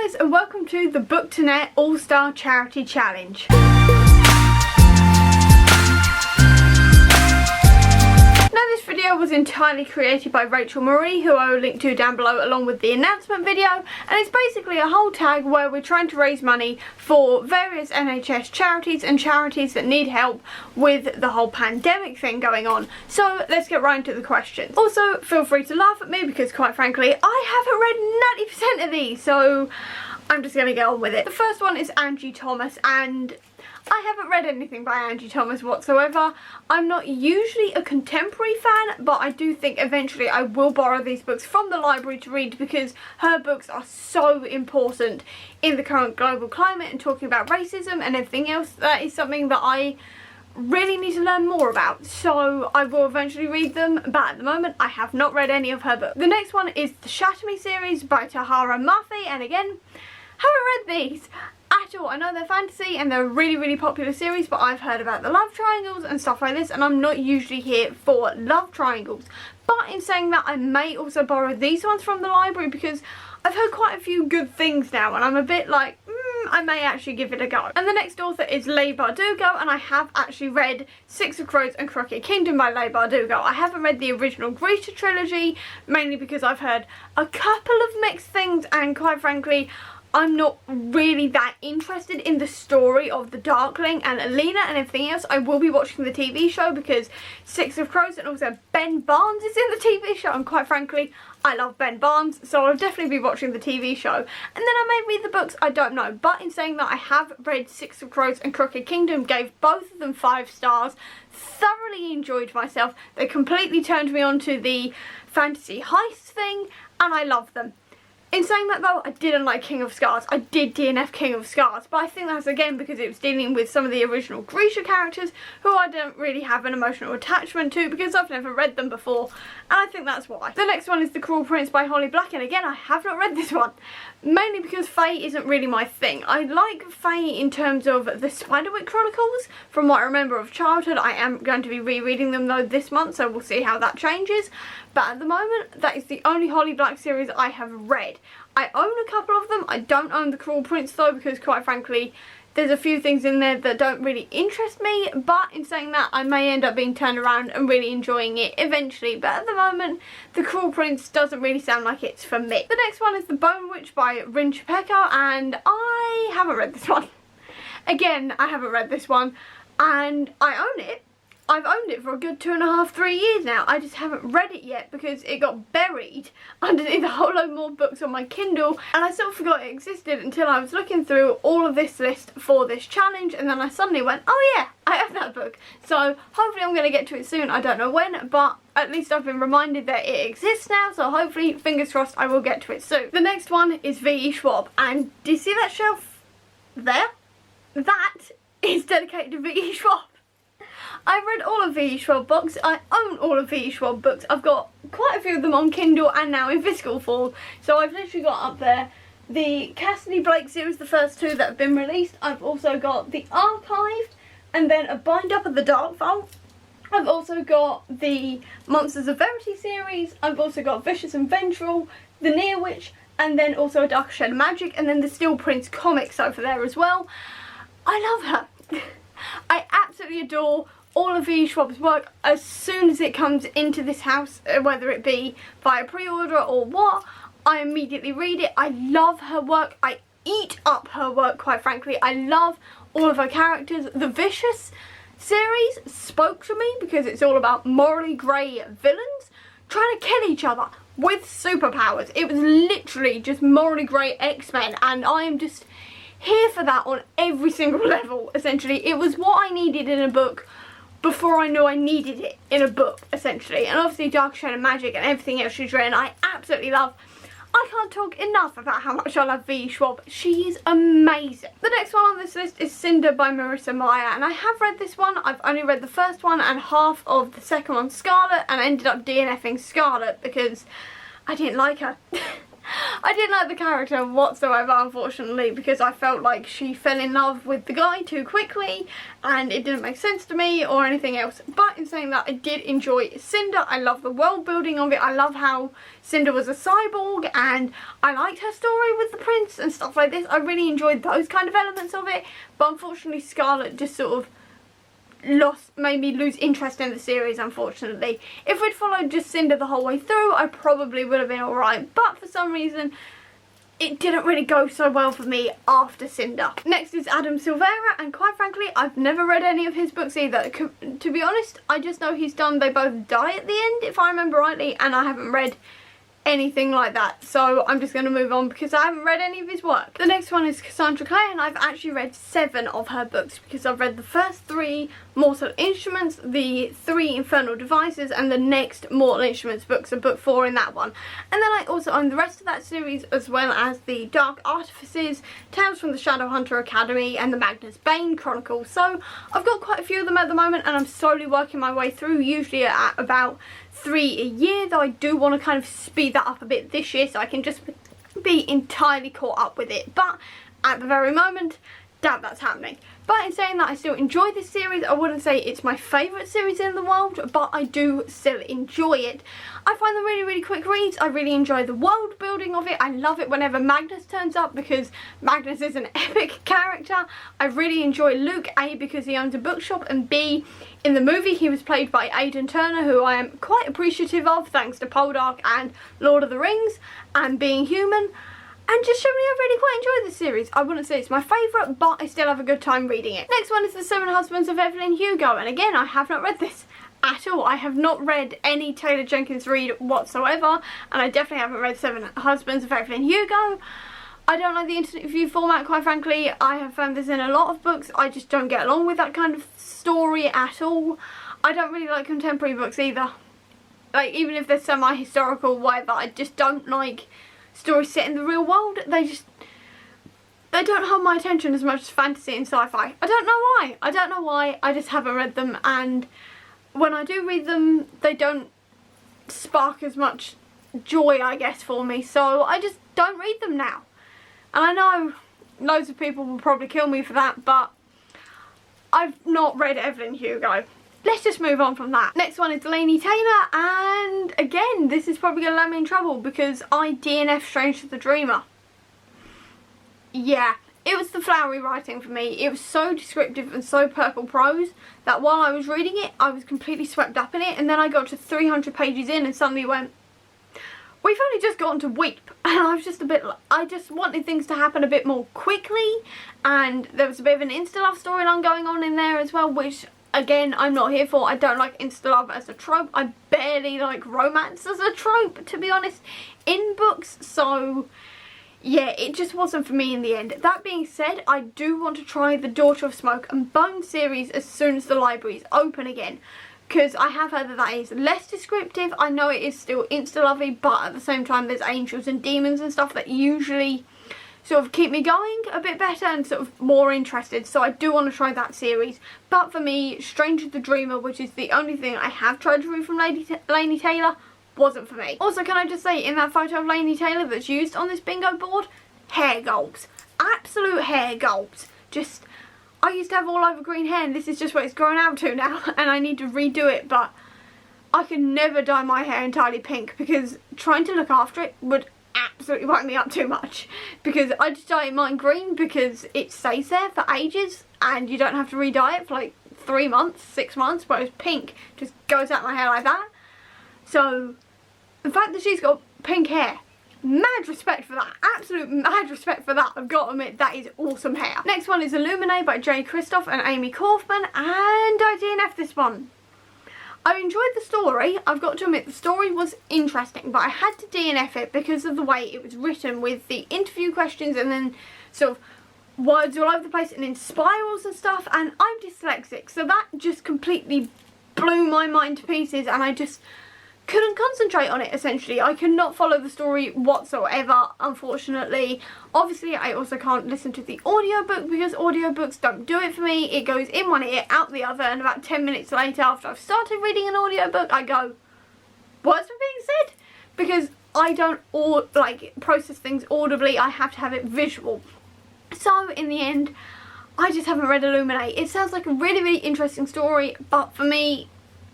guys, and welcome to the Bookternet All-Star Charity Challenge. Now this video was entirely created by Rachel Marie, who I will link to down below along with the announcement video, and it's basically a whole tag where we're trying to raise money for various NHS charities and charities that need help with the whole pandemic thing going on. So let's get right into the questions. Also, feel free to laugh at me because quite frankly I haven't read 90% of these, so I'm just going to get on with it. The first one is Angie Thomas, and I haven't read anything by Angie Thomas whatsoever. I'm not usually a contemporary fan, but I do think eventually I will borrow these books from the library to read because her books are so important in the current global climate and talking about racism and everything else. That is something that I really need to learn more about, so I will eventually read them, but at the moment I have not read any of her books. The next one is the Shatter Me series by Tahara Murphy, and again, haven't read these at all. I know they're fantasy and they're a really popular series, but I've heard about the love triangles and stuff like this, and I'm not usually here for love triangles. But in saying that, I may also borrow these ones from the library because I've heard quite a few good things now, and I'm a bit like, I may actually give it a go. And the next author is Leigh Bardugo, and I have actually read Six of Crows and Crooked Kingdom by Leigh Bardugo. I haven't read the original Grisha trilogy, mainly because I've heard a couple of mixed things, and quite frankly, I'm not really that interested in the story of the Darkling and Alina and everything else. I will be watching the TV show because Six of Crows and also Ben Barnes is in the TV show, and quite frankly, I love Ben Barnes, so I'll definitely be watching the TV show. And then I may read the books, I don't know. But in saying that, I have read Six of Crows and Crooked Kingdom, gave both of them 5 stars, thoroughly enjoyed myself. They completely turned me on to the fantasy heist thing, and I love them. In saying that though, I didn't like King of Scars. I did DNF King of Scars, but I think that's again because it was dealing with some of the original Grisha characters who I don't really have an emotional attachment to because I've never read them before, and I think that's why. The next one is The Cruel Prince by Holly Black, and again I have not read this one, mainly because Fae isn't really my thing. I like Fae in terms of the Spiderwick Chronicles from what I remember of childhood. I am going to be rereading them though this month, so we'll see how that changes, but at the moment that is the only Holly Black series I have read. I own a couple of them. I don't own The Cruel Prince though because quite frankly there's a few things in there that don't really interest me, but in saying that I may end up being turned around and really enjoying it eventually, but at the moment The Cruel Prince doesn't really sound like it's for me. The next one is The Bone Witch by Rin Chapeko, and I haven't read this one. Again, I haven't read this one, and I own it. I've owned it for a good 2.5, 3 years now. I just haven't read it yet because it got buried underneath a whole load more books on my Kindle, and I sort of forgot it existed until I was looking through all of this list for this challenge, and then I suddenly went, oh yeah, I have that book. So hopefully I'm going to get to it soon. I don't know when, but at least I've been reminded that it exists now, so hopefully, fingers crossed, I will get to it soon. The next one is V.E. Schwab, and do you see that shelf there? That is dedicated to V.E. Schwab. I've read all of V.E. Schwab books. I own all of V.E. Schwab books. I've got quite a few of them on Kindle and now in physical form. So I've literally got up there the Cassidy Blake series, the first 2 that have been released. I've also got the Archived and then a bind up of the Dark Vault. I've also got the Monsters of Verity series. I've also got Vicious and Vengeful, the Near Witch, and then also a Dark Shed of Magic, and then the Steel Prince comics over there as well. I love her. I absolutely adore all of V.E. Schwab's work. As soon as it comes into this house, whether it be via pre-order or what, I immediately read it. I love her work. I eat up her work, quite frankly. I love all of her characters. The Vicious series spoke to me because it's all about morally grey villains trying to kill each other with superpowers. It was literally just morally grey X-Men, and I am just here for that on every single level, essentially. It was what I needed in a book before I knew I needed it in a book, essentially. And obviously Dark Shed of Magic and everything else she's written, I absolutely love. I can't talk enough about how much I love V.E. Schwab. She is amazing. The next one on this list is Cinder by Marissa Meyer, and I have read this one. I've only read the first one and half of the second one, Scarlet, and I ended up DNFing Scarlet because I didn't like her. I didn't like the character whatsoever, unfortunately, because I felt like she fell in love with the guy too quickly and it didn't make sense to me or anything else. But in saying that, I did enjoy Cinder. I love the world building of it. I love how Cinder was a cyborg and I liked her story with the prince and stuff like this. I really enjoyed those kind of elements of it, but unfortunately Scarlet just sort of made me lose interest in the series, unfortunately. If we'd followed just Cinder the whole way through, I probably would have been alright, but for some reason it didn't really go so well for me after Cinder. Next is Adam Silvera, and quite frankly I've never read any of his books either. To be honest, I just know he's done They Both Die at the End, if I remember rightly, and I haven't read anything like that, so I'm just going to move on because I haven't read any of his work. The next one is Cassandra Clare, and I've actually read 7 of her books because I've read the first 3 Mortal Instruments, the 3 Infernal Devices, and the next Mortal Instruments books, so book 4 in that one. And then I also own the rest of that series, as well as the Dark Artifices, Tales from the Shadowhunter Academy, and the Magnus Bane Chronicles. So I've got quite a few of them at the moment, and I'm slowly working my way through, usually at about 3 a year, though I do want to kind of speed that up a bit this year so I can just be entirely caught up with it. But at the very moment, doubt that's happening. But in saying that, I still enjoy this series. I wouldn't say it's my favourite series in the world, but I do still enjoy it. I find them really, really quick reads. I really enjoy the world building of it. I love it whenever Magnus turns up because Magnus is an epic character. I really enjoy Luke, A, because he owns a bookshop, and B, in the movie he was played by Aidan Turner, who I am quite appreciative of thanks to Poldark and Lord of the Rings and Being Human. And just generally I really quite enjoy this series. I wouldn't say it's my favourite, but I still have a good time reading it. Next one is The 7 Husbands of Evelyn Hugo, and again, I have not read this at all. I have not read any Taylor Jenkins Reid whatsoever, and I definitely haven't read 7 Husbands of Evelyn Hugo. I don't like the interview format, quite frankly. I have found this in a lot of books. I just don't get along with that kind of story at all. I don't really like contemporary books either. Like, even if they're semi-historical, whatever, I just don't like stories set in the real world. They don't hold my attention as much as fantasy and sci-fi. I don't know why. I don't know why. I just haven't read them, and when I do read them, they don't spark as much joy, I guess, for me. So I just don't read them now. And I know loads of people will probably kill me for that, but I've not read Evelyn Hugo. Let's just move on from that. Next one is Laini Taylor, and again, this is probably going to land me in trouble because I DNF Strange the Dreamer. Yeah, it was the flowery writing for me. It was so descriptive and so purple prose that while I was reading it, I was completely swept up in it, and then I got to 300 pages in and suddenly went, we've only just gotten to weep, and I was just a bit, I just wanted things to happen a bit more quickly, and there was a bit of an insta-love storyline going on in there as well, which again, I'm not here for. I don't like insta-love as a trope. I barely like romance as a trope, to be honest, in books. So, yeah, it just wasn't for me in the end. That being said, I do want to try the Daughter of Smoke and Bone series as soon as the libraries open again, because I have heard that that is less descriptive. I know it is still insta-lovey, but at the same time there's angels and demons and stuff that usually sort of keep me going a bit better and sort of more interested, so I do want to try that series. But for me, Stranger the Dreamer, which is the only thing I have tried to read from Laini Taylor, wasn't for me. Also, can I just say, in that photo of Laini Taylor that's used on this bingo board, hair gulps. Absolute hair gulps. Just, I used to have all over green hair and this is just what it's grown out to now, and I need to redo it, but I can never dye my hair entirely pink because trying to look after it would absolutely wipe me up too much, because I just dye mine green because it stays there for ages and you don't have to re-dye it for like 3 months, 6 months, whereas pink just goes out my hair like that. So the fact that she's got pink hair, mad respect for that, absolute mad respect for that. I've got to admit, that is awesome hair. Next one is Illuminate by Jay Kristoff and Amy Kaufman, and I DNF'd this one. I enjoyed the story. I've got to admit the story was interesting, but I had to DNF it because of the way it was written, with the interview questions and then sort of words all over the place and in spirals and stuff, and I'm dyslexic, so that just completely blew my mind to pieces and I just couldn't concentrate on it. Essentially, I could not follow the story whatsoever, unfortunately. Obviously, I also can't listen to the audiobook because audiobooks don't do it for me. It goes in one ear, out the other, and about 10 minutes later after I've started reading an audiobook, I go, what's being said? Because I don't process things audibly, I have to have it visual. So in the end, I just haven't read Illuminate. It sounds like a really, really interesting story, but for me,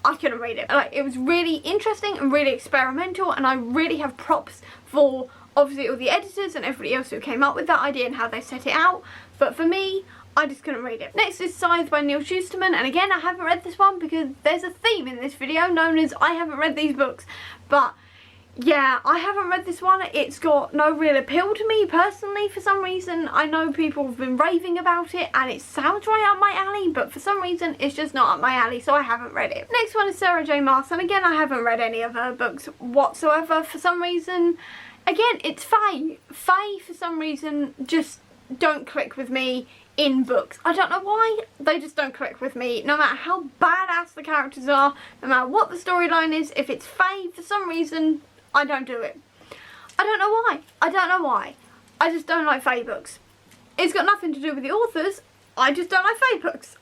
I couldn't read it. Like, it was really interesting and really experimental, and I really have props for obviously all the editors and everybody else who came up with that idea and how they set it out. But for me, I just couldn't read it. Next is SCYTHE by Neil Schusterman, and again, I haven't read this one because there's a theme in this video known as I haven't read these books. But yeah, I haven't read this one. It's got no real appeal to me personally for some reason. I know people have been raving about it and it sounds right up my alley, but for some reason it's just not up my alley, so I haven't read it. Next one is Sarah J Maas, and again, I haven't read any of her books whatsoever for some reason. Again, it's Fae. Fae, for some reason, just don't click with me in books. I don't know why, they just don't click with me. No matter how badass the characters are, no matter what the storyline is, if it's Fae, for some reason, I don't do it. I don't know why. I don't know why. I just don't like Fae books. It's got nothing to do with the authors. I just don't like Fae books.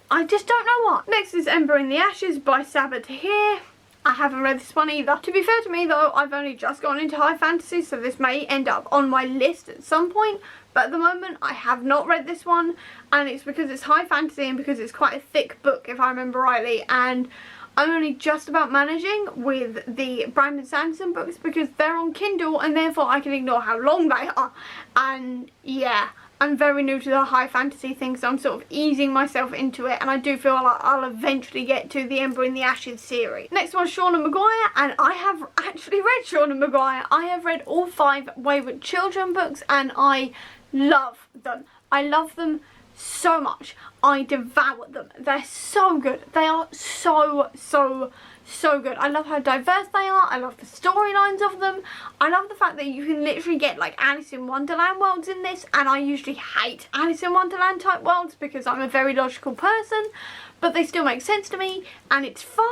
I just don't know why. Next is Ember in the Ashes by Sabaa Tahir. I haven't read this one either. To be fair to me though, I've only just gone into high fantasy, so this may end up on my list at some point. But at the moment, I have not read this one, and it's because it's high fantasy and because it's quite a thick book, if I remember rightly. And I'm only just about managing with the Brandon Sanderson books because they're on Kindle and therefore I can ignore how long they are. And yeah, I'm very new to the high fantasy thing, so I'm sort of easing myself into it, and I do feel like I'll eventually get to the Ember in the Ashes series. Next one is Shauna Maguire, and I have actually read Shauna Maguire. I have read all 5 Wayward Children books and I love them. I love them so much. I devour them. They're so good. They are so good. I love how diverse they are. I love the storylines of them. I love the fact that you can literally get like Alice in Wonderland worlds in this, and I usually hate Alice in Wonderland type worlds because I'm a very logical person, but they still make sense to me and it's fine.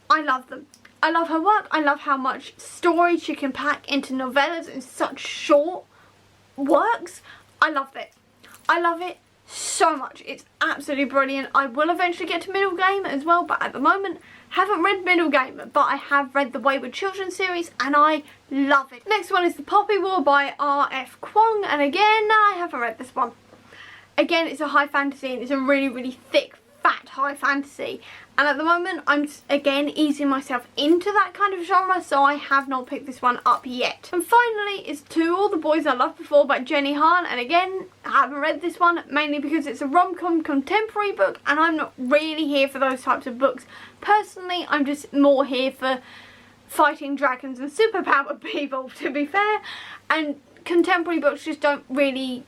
I love them. I love her work. I love how much story she can pack into novellas in such short works. I love it. I love it so much. It's absolutely brilliant. I will eventually get to Middle Game as well, but at the moment haven't read Middle Game, but I have read the Wayward Children series and I love it. Next one is The Poppy War by R.F. Kuang, and again, I haven't read this one. Again, it's a high fantasy and it's a really, really thick, fat high fantasy, and at the moment I'm again easing myself into that kind of genre, so I have not picked this one up yet. And finally is To All the Boys I Loved Before by Jenny Han, and again, I haven't read this one mainly because it's a rom-com contemporary book and I'm not really here for those types of books. Personally, I'm just more here for fighting dragons and superpowered people, to be fair, and contemporary books just don't really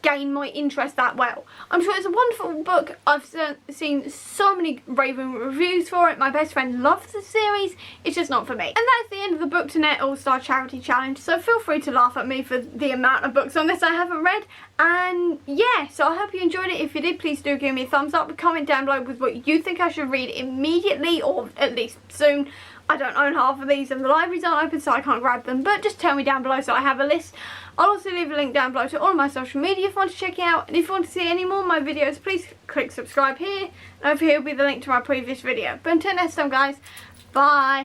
gain my interest that well. I'm sure it's a wonderful book. I've seen so many raving reviews for it. My best friend loves the series. It's just not for me. And that's the end of the Bookternet All-Star Charity Challenge, so feel free to laugh at me for the amount of books on this I haven't read. And yeah, so I hope you enjoyed it. If you did, please do give me a thumbs up. Comment down below with what you think I should read immediately, or at least soon. I don't own half of these and the libraries aren't open, so I can't grab them, but just tell me down below so I have a list. I'll also leave a link down below to all of my social media if you want to check it out, and if you want to see any more of my videos, please click subscribe here, and over here will be the link to my previous video. But until next time guys, bye!